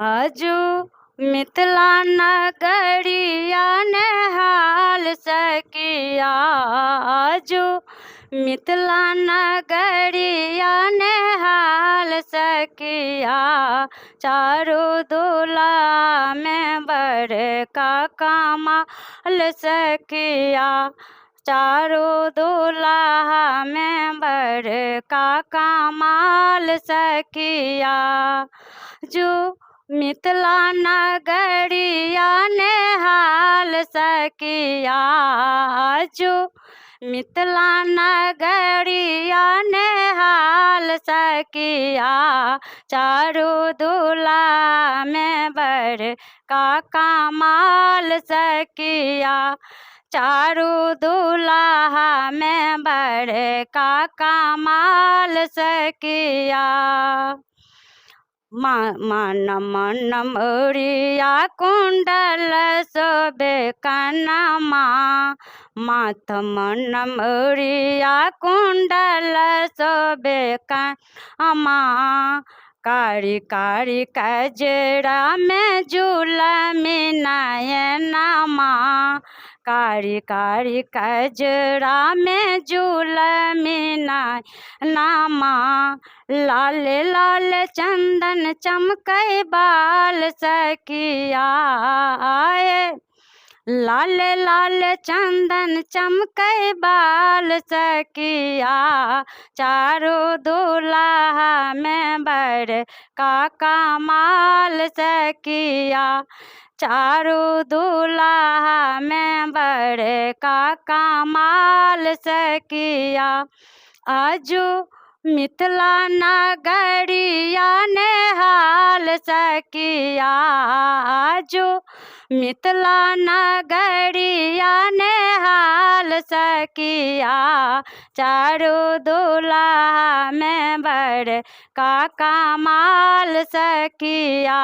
आजू मिथिला नगरिया ने हाल सकिया। आजू मिथिला नगरिया ने हाल सकिया। चारों दूल्हा में बड़का कमाल सकिया। चारों दूल्हा में बड़का कमाल सकिया। जो मिथिला नगरिया ने हाल सकिया। जो मिथिला नगरिया ने हाल सकिया। चारों दूल्हा में बड़का कमाल सकिया। चारों दूल्हा में बड़का कमाल सकिया। मन मन मोरिया कुंडल शोभे कनमा। माथ मन मोरिया कुंडल शोभे कनमा। कारी कारी कजरा में जुलमी नयनमा। कारी कारी कजरा में जुलमी नयनमा। लाल लाल चंदन चमकै बाल सकिया। लाल लाल चंदन चमकै बाल सकिया। चारों दूल्हा में बड़का कमाल सकिया। चारों दूल्हा में बड़का कमाल सकिया। आजू मिथिला नगरिया ने हाल सकिया। आजू मिथिला नगरिया ने हाल सकिया। चारों दूल्हा में बड़का कमाल सकिया।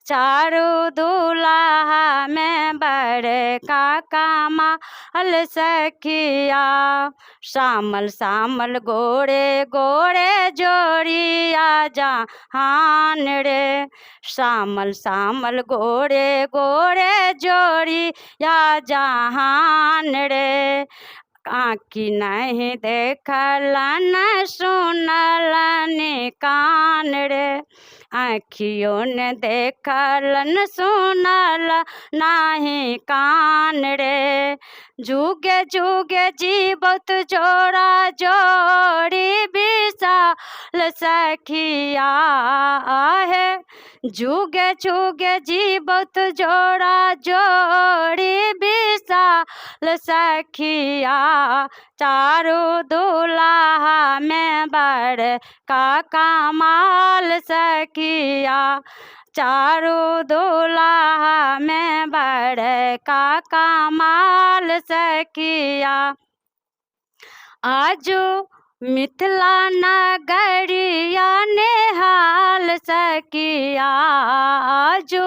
चारों दूल्हा में बड़का कमाल सकिया। श्यामल श्यामल गोरे गोरे जोड़िया जहान रे। श्यामल श्यामल गोरे गोरे जोड़िया जहान रे। आँखी नहीं देखलन सुनलन कान रे। आँखियों ने देखलन सुनल नहीं कान रे। जुगे जुगे जीवत जोड़ा जोड़ी विशाल सखिया है। जुगे जुगे जीवत जोड़ा जोड़ी विशाल सखिया। चारों दूल्हा में बड़का कमाल सकिया। चारों दूल्हा में बड़का कमाल सकिया। आजू मिथिला नगरिया ने हाल सकिया। आजू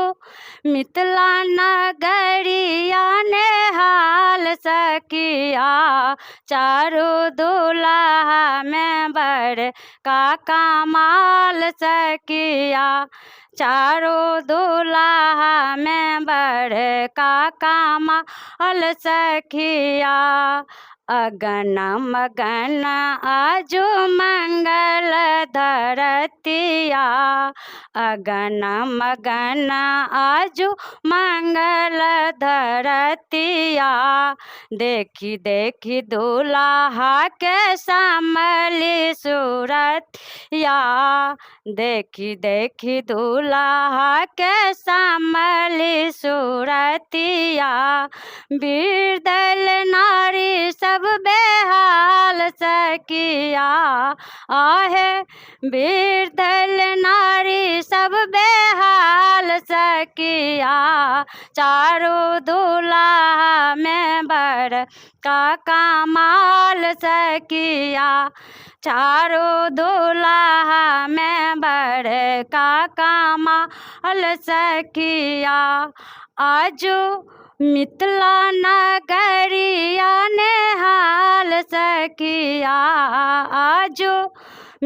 मिथिला नगरिया ने हाल सकिया। चारों दूल्हा में बड़का कमाल सकिया। चारों दूल्हा में बड़का कमाल सकिया। अगन मगन आजू मंगल धरतिया। अगन मगन आजू मंगल धरतिया। देखी देखी दूल्हा के श्यामली सूरतिया। देखी देखी दूल्हा के श्यामली सूरतिया। वीर दल नारी सब बेहाल सकिया। आहे वीर दल नारी सब बेहाल सकिया। चारों दूल्हा में बड़का कमाल सकिया। चारों दूल्हा में बड़का कमाल सकिया। आजू मिथिला नगरिया ने हाल सकिया। आजू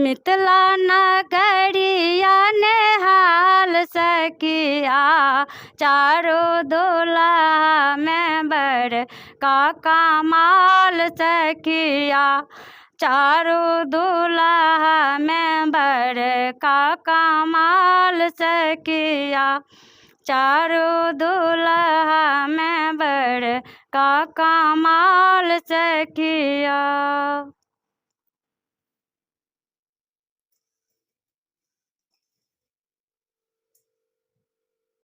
मिथिला नगरिया ने हाल सखिया, चारों दूल्हा में बर का कमाल सखिया, चारों दूल्हा में बर का कमाल सखिया, चारों दूल्हा में बर का कमाल सखिया।